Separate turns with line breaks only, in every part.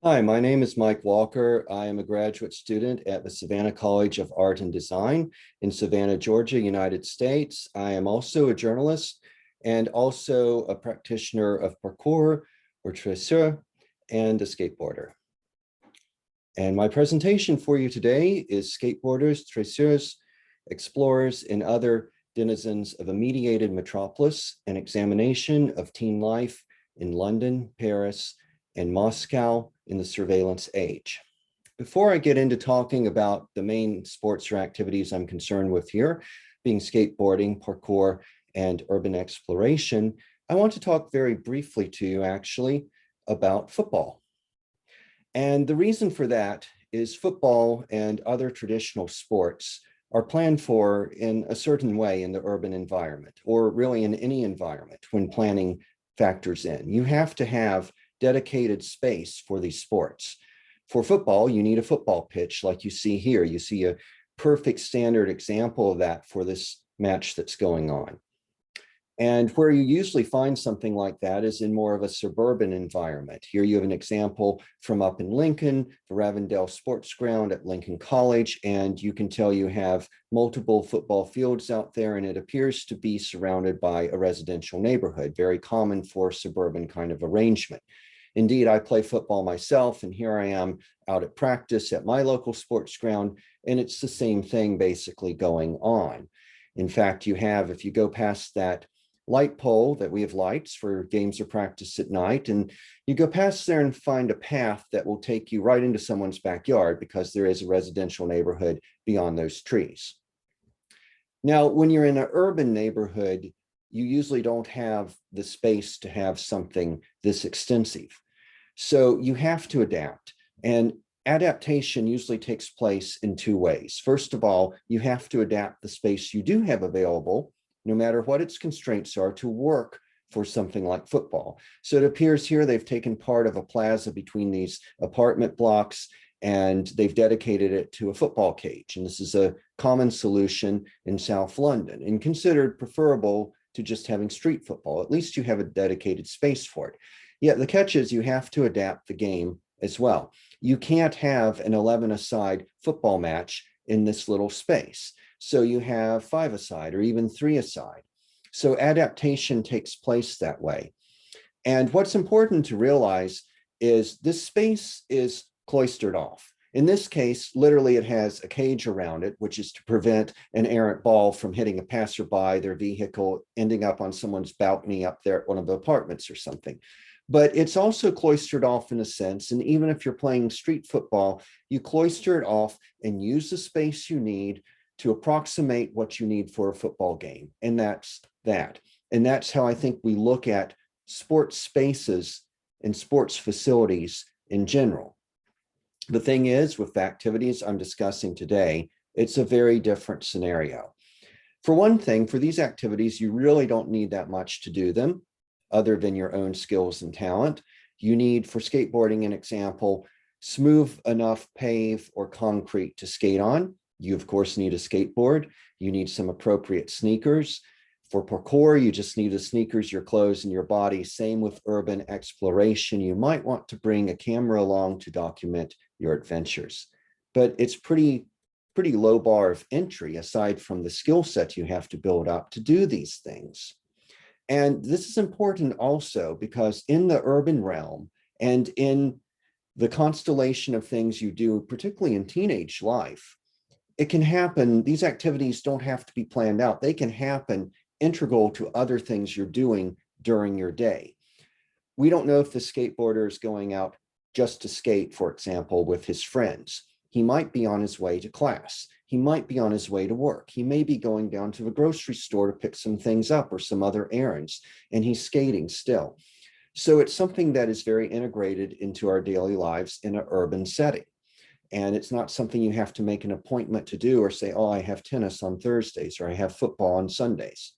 Hi, my name is Mike Walker. I am a graduate student at the Savannah College of Art and Design in Savannah, Georgia, United States. I am also a journalist and also a practitioner of parkour or traceur and a skateboarder. And my presentation for you today is Skateboarders, Traceurs, Explorers, and Other Denizens of a Mediated Metropolis, an examination of teen life in London, Paris, and Moscow in the surveillance age. Before I get into talking about the main sports or activities I'm concerned with here, being skateboarding, parkour, and urban exploration, I want to talk very briefly to you actually about football. And the reason for that is football and other traditional sports are planned for in a certain way in the urban environment, or really in any environment when planning factors in. You have to have dedicated space for these sports. For football, you need a football pitch like you see here. You see a perfect standard example of that for this match that's going on. And where you usually find something like that is in more of a suburban environment. Here you have an example from up in Lincoln, the Ravendale Sports Ground at Lincoln College, and you can tell you have multiple football fields out there, and it appears to be surrounded by a residential neighborhood, very common for suburban kind of arrangement. Indeed, I play football myself, and here I am out at practice at my local sports ground, and it's the same thing basically going on. In fact, you have, if you go past that light pole that we have lights for games or practice at night, and you go past there and find a path that will take you right into someone's backyard because there is a residential neighborhood beyond those trees. Now, when you're in an urban neighborhood, you usually don't have the space to have something this extensive. So you have to adapt, and adaptation usually takes place in two ways. First of all, you have to adapt the space you do have available, no matter what its constraints are, to work for something like football. So it appears here they've taken part of a plaza between these apartment blocks and they've dedicated it to a football cage. And this is a common solution in South London and considered preferable to just having street football. At least you have a dedicated space for it. Yet the catch is you have to adapt the game as well. You can't have an 11-a-side football match in this little space. So you have 5-a-side or even 3-a-side. So adaptation takes place that way. And what's important to realize is this space is cloistered off. In this case, literally it has a cage around it, which is to prevent an errant ball from hitting a passerby, their vehicle ending up on someone's balcony up there at one of the apartments or something. But it's also cloistered off in a sense. And even if you're playing street football, you cloister it off and use the space you need to approximate what you need for a football game. And that's that. And that's how I think we look at sports spaces and sports facilities in general. The thing is, with the activities I'm discussing today, it's a very different scenario. For one thing, for these activities, you really don't need that much to do them other than your own skills and talent. You need, for skateboarding, an example, smooth enough pave or concrete to skate on. You, of course, need a skateboard. You need some appropriate sneakers. For parkour, you just need the sneakers, your clothes, and your body. Same with urban exploration. You might want to bring a camera along to document your adventures. But it's pretty low bar of entry aside from the skill set you have to build up to do these things. And this is important also because in the urban realm and in the constellation of things you do, particularly in teenage life, it can happen. These activities don't have to be planned out. They can happen integral to other things you're doing during your day. We don't know if the skateboarder is going out just to skate, for example, with his friends. He might be on his way to class. He might be on his way to work. He may be going down to the grocery store to pick some things up or some other errands, and he's skating still. So it's something that is very integrated into our daily lives in an urban setting. And it's not something you have to make an appointment to do or say, oh, I have tennis on Thursdays or I have football on Sundays.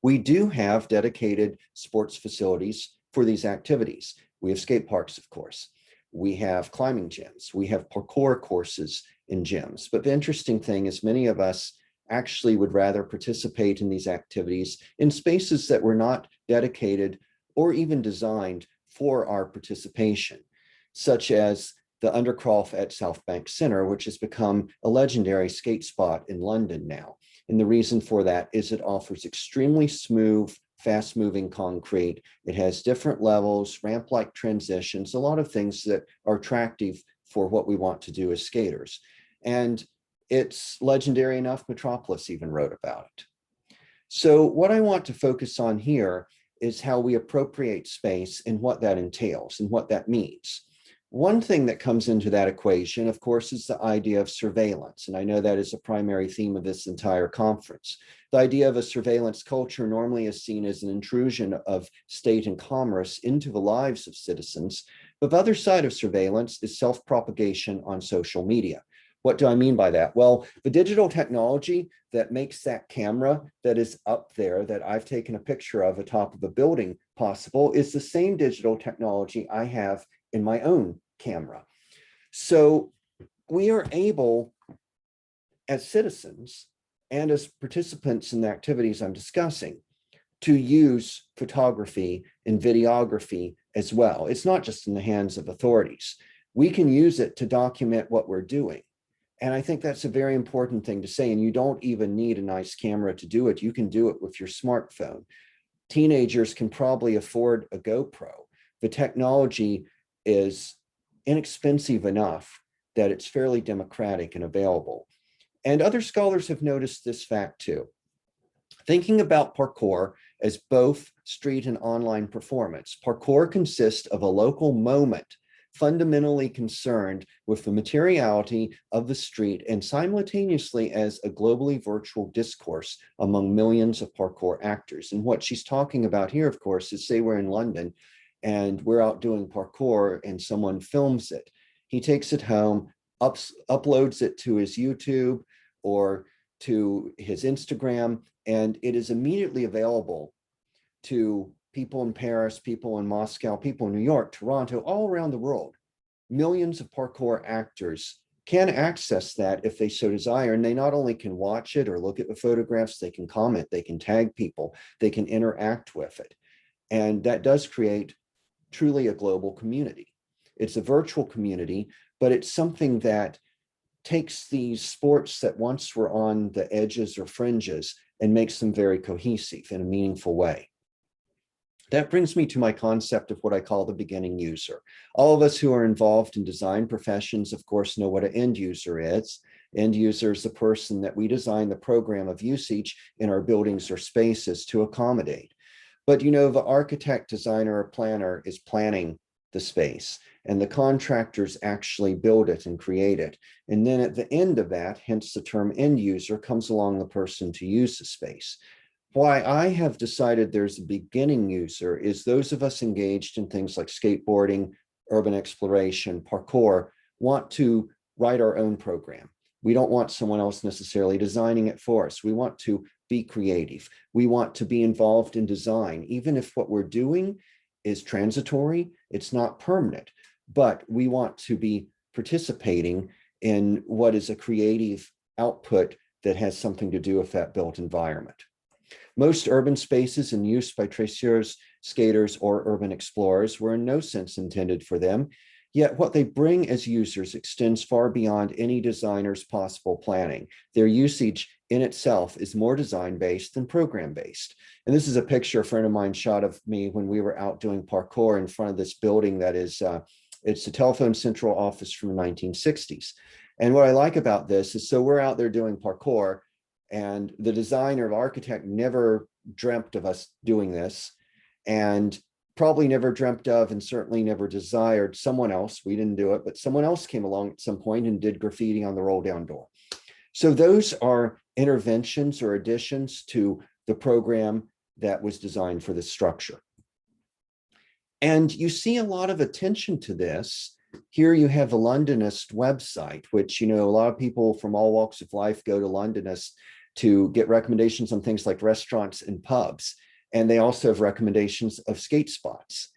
We do have dedicated sports facilities for these activities. We have skate parks, of course. We have climbing gyms. We have parkour courses in gyms. But the interesting thing is many of us actually would rather participate in these activities in spaces that were not dedicated or even designed for our participation. such as the Undercroft at South Bank Centre, which has become a legendary skate spot in London now. And the reason for that is it offers extremely smooth, fast-moving concrete. It has different levels, ramp-like transitions, a lot of things that are attractive for what we want to do as skaters. And it's legendary enough, Metropolis even wrote about it. So what I want to focus on here is how we appropriate space and what that entails and what that means. One thing that comes into that equation, of course, is the idea of surveillance. And I know that is a primary theme of this entire conference. The idea of a surveillance culture normally is seen as an intrusion of state and commerce into the lives of citizens. But the other side of surveillance is self-propagation on social media. What do I mean by that? Well, the digital technology that makes that camera that is up there that I've taken a picture of atop of a building possible is the same digital technology I have in my own camera. So we are able, as citizens and as participants in the activities I'm discussing, to use photography and videography as well. It's not just in the hands of authorities. We can use it to document what we're doing. And I think that's a very important thing to say. And you don't even need a nice camera to do it. You can do it with your smartphone. Teenagers can probably afford a GoPro. The technology is inexpensive enough that it's fairly democratic and available. And other scholars have noticed this fact too. Thinking about parkour as both street and online performance, parkour consists of a local moment fundamentally concerned with the materiality of the street and simultaneously as a globally virtual discourse among millions of parkour actors. And what she's talking about here, of course, is say we're in London and we're out doing parkour and someone films it. He takes it home, uploads it to his YouTube or to his Instagram, and it is immediately available to people in Paris, people in Moscow, people in New York, Toronto, all around the world. Millions of parkour actors can access that if they so desire. And they not only can watch it or look at the photographs, they can comment, they can tag people, they can interact with it. And that does create truly a global community. It's a virtual community, but it's something that takes these sports that once were on the edges or fringes and makes them very cohesive in a meaningful way. That brings me to my concept of what I call the beginning user. All of us who are involved in design professions, of course, know what an end user is. End user is the person that we design the program of usage in our buildings or spaces to accommodate. But you know, the architect, designer, or planner is planning the space, and the contractors actually build it and create it. And then at the end of that, hence the term end user, comes along the person to use the space. Why I have decided there's a beginning user is those of us engaged in things like skateboarding, urban exploration, parkour, want to write our own program. We don't want someone else necessarily designing it for us. We want to be creative. We want to be involved in design, even if what we're doing is transitory, it's not permanent, but we want to be participating in what is a creative output that has something to do with that built environment. Most urban spaces in use by traceurs, skaters, or urban explorers were in no sense intended for them, yet what they bring as users extends far beyond any designer's possible planning. Their usage in itself is more design-based than program-based. And this is a picture a friend of mine shot of me when we were out doing parkour in front of this building that is, it's the telephone central office from the 1960s. And what I like about this is, so we're out there doing parkour, and the designer or architect never dreamt of us doing this, and probably never dreamt of and certainly never desired someone else, we didn't do it, but someone else came along at some point and did graffiti on the roll down door. So those are interventions or additions to the program that was designed for this structure. And you see a lot of attention to this. Here you have the Londonist website, which, you know, a lot of people from all walks of life go to Londonist to get recommendations on things like restaurants and pubs. And they also have recommendations of skate spots.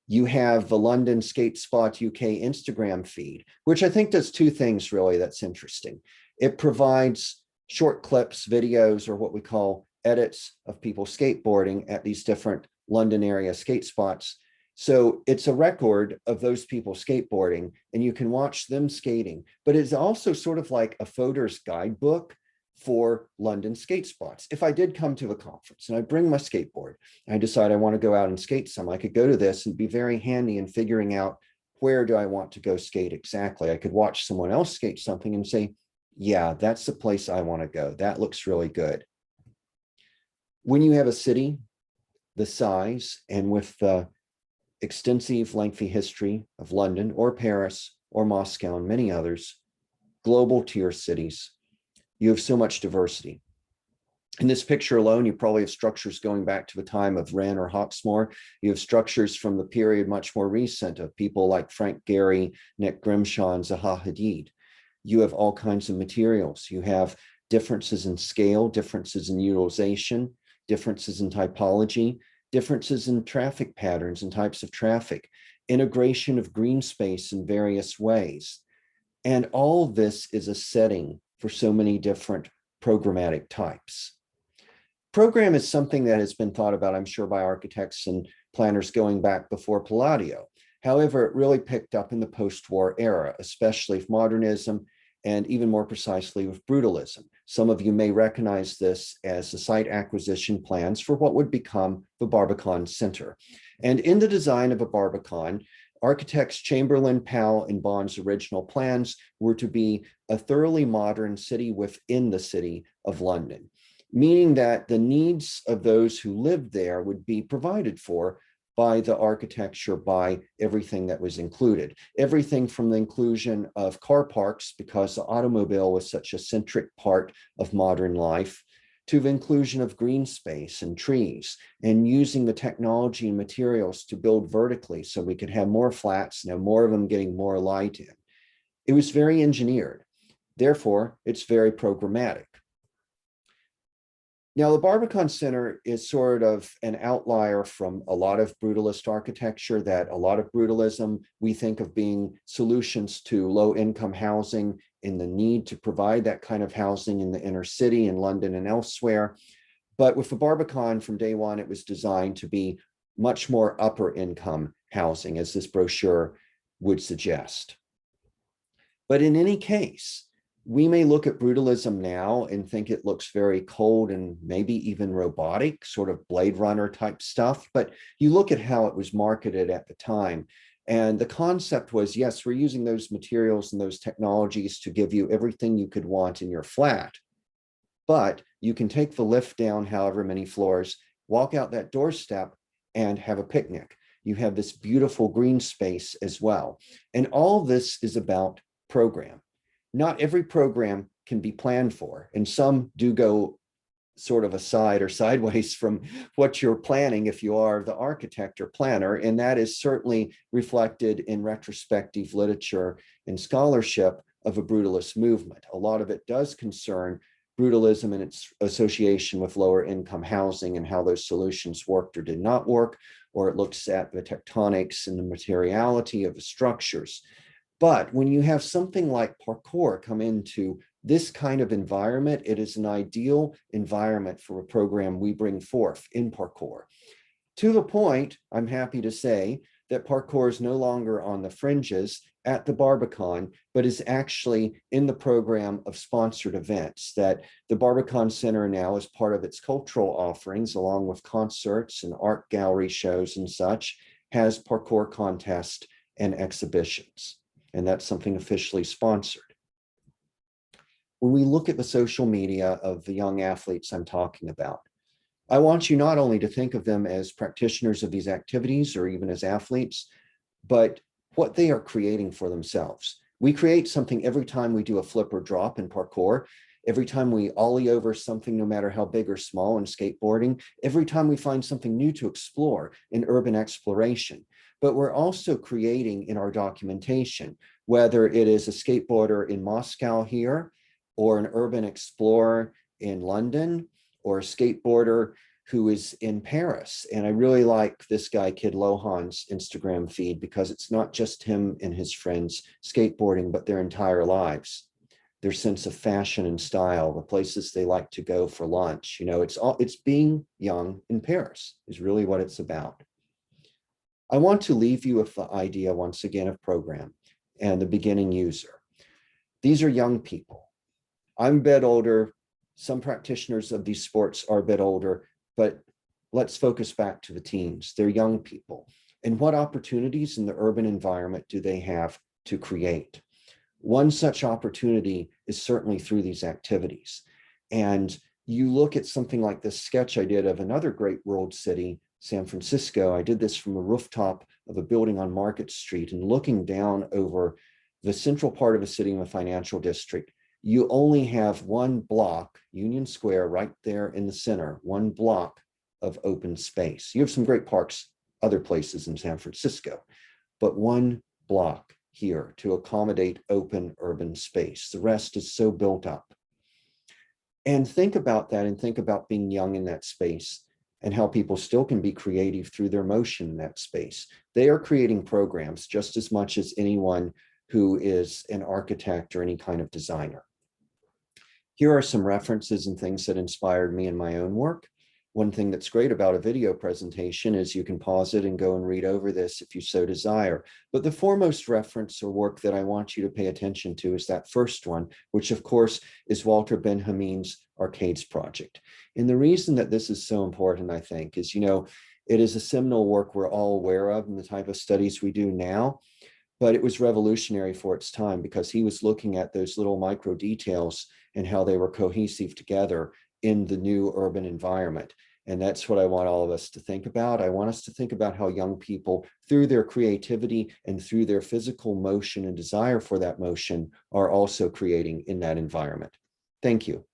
You have the London Skate Spot UK Instagram feed, which I think does two things really that's interesting. It provides short clips, videos, or what we call edits of people skateboarding at these different London area skate spots. So it's a record of those people skateboarding, and you can watch them skating, but it's also sort of like a photo's guidebook for London skate spots. If I did come to a conference and I bring my skateboard and I decide I want to go out and skate some, I could go to this and be very handy in figuring out where do I want to go skate exactly. I could watch someone else skate something and say, yeah, that's the place I want to go. That looks really good. When you have a city the size and with the extensive, lengthy history of London or Paris or Moscow and many others, global tier cities, you have so much diversity. In this picture alone, you probably have structures going back to the time of Wren or Hawksmoor. You have structures from the period much more recent of people like Frank Gehry, Nick Grimshaw, and Zaha Hadid. You have all kinds of materials. You have differences in scale, differences in utilization, differences in typology, differences in traffic patterns and types of traffic, integration of green space in various ways. And all of this is a setting for so many different programmatic types. Program is something that has been thought about, I'm sure, by architects and planners going back before Palladio. However, it really picked up in the post-war era, especially with modernism and even more precisely with brutalism. Some of you may recognize this as the site acquisition plans for what would become the Barbican Center. And in the design of a Barbican, architects Chamberlain, Powell, and Bond's original plans were to be a thoroughly modern city within the city of London, meaning that the needs of those who lived there would be provided for by the architecture, by everything that was included. Everything from the inclusion of car parks, because the automobile was such a centric part of modern life, to the inclusion of green space and trees, and using the technology and materials to build vertically so we could have more flats, more of them getting more light in. It was very engineered. Therefore, it's very programmatic. Now, the Barbican Center is sort of an outlier from a lot of brutalist architecture, that a lot of brutalism we think of being solutions to low-income housing and the need to provide that kind of housing in the inner city in London and elsewhere. But with the Barbican from day one, it was designed to be much more upper income housing, as this brochure would suggest. But in any case, we may look at brutalism now and think it looks very cold and maybe even robotic, sort of Blade Runner type stuff. But you look at how it was marketed at the time, and the concept was, yes, we're using those materials and those technologies to give you everything you could want in your flat. But you can take the lift down however many floors, walk out that doorstep, and have a picnic. You have this beautiful green space as well. And all this is about program. Not every program can be planned for, and some do go sort of aside or sideways from what you're planning if you are the architect or planner, and that is certainly reflected in retrospective literature and scholarship of a brutalist movement. A lot of it does concern brutalism and its association with lower income housing and how those solutions worked or did not work, or it looks at the tectonics and the materiality of the structures. But when you have something like parkour come into this kind of environment, it is an ideal environment for a program we bring forth in parkour. To the point, I'm happy to say, that parkour is no longer on the fringes at the Barbican, but is actually in the program of sponsored events, that the Barbican Center now, as part of its cultural offerings, along with concerts and art gallery shows and such, has parkour contests and exhibitions. And that's something officially sponsored. When we look at the social media of the young athletes I'm talking about, I want you not only to think of them as practitioners of these activities or even as athletes, but what they are creating for themselves. We create something every time we do a flip or drop in parkour, every time we ollie over something, no matter how big or small in skateboarding, every time we find something new to explore in urban exploration. But we're also creating in our documentation, whether it is a skateboarder in Moscow here, or an urban explorer in London, or a skateboarder who is in Paris. And I really like this guy, Kid Lohan's Instagram feed, because it's not just him and his friends skateboarding, but their entire lives, their sense of fashion and style, the places they like to go for lunch. It's being young in Paris is really what it's about. I want to leave you with the idea once again of program and the beginning user. These are young people. I'm a bit older. Some practitioners of these sports are a bit older, but let's focus back to the teens. They're young people. And what opportunities in the urban environment do they have to create? One such opportunity is certainly through these activities. And you look at something like this sketch I did of another great world city, San Francisco. I did this from a rooftop of a building on Market Street and looking down over the central part of a city in the financial district. You only have one block, Union Square, right there in the center, one block of open space. You have some great parks other places in San Francisco, but one block here to accommodate open urban space. The rest is so built up. And think about that and think about being young in that space and how people still can be creative through their motion in that space. They are creating programs just as much as anyone who is an architect or any kind of designer. Here are some references and things that inspired me in my own work. One thing that's great about a video presentation is you can pause it and go and read over this if you so desire. But the foremost reference or work that I want you to pay attention to is that first one, which of course is Walter Benjamin's Arcades project. And the reason that this is so important, I think, is, it is a seminal work we're all aware of in the type of studies we do now, but it was revolutionary for its time because he was looking at those little micro details and how they were cohesive together in the new urban environment. And that's what I want all of us to think about. I want us to think about how young people, through their creativity and through their physical motion and desire for that motion, are also creating in that environment. Thank you.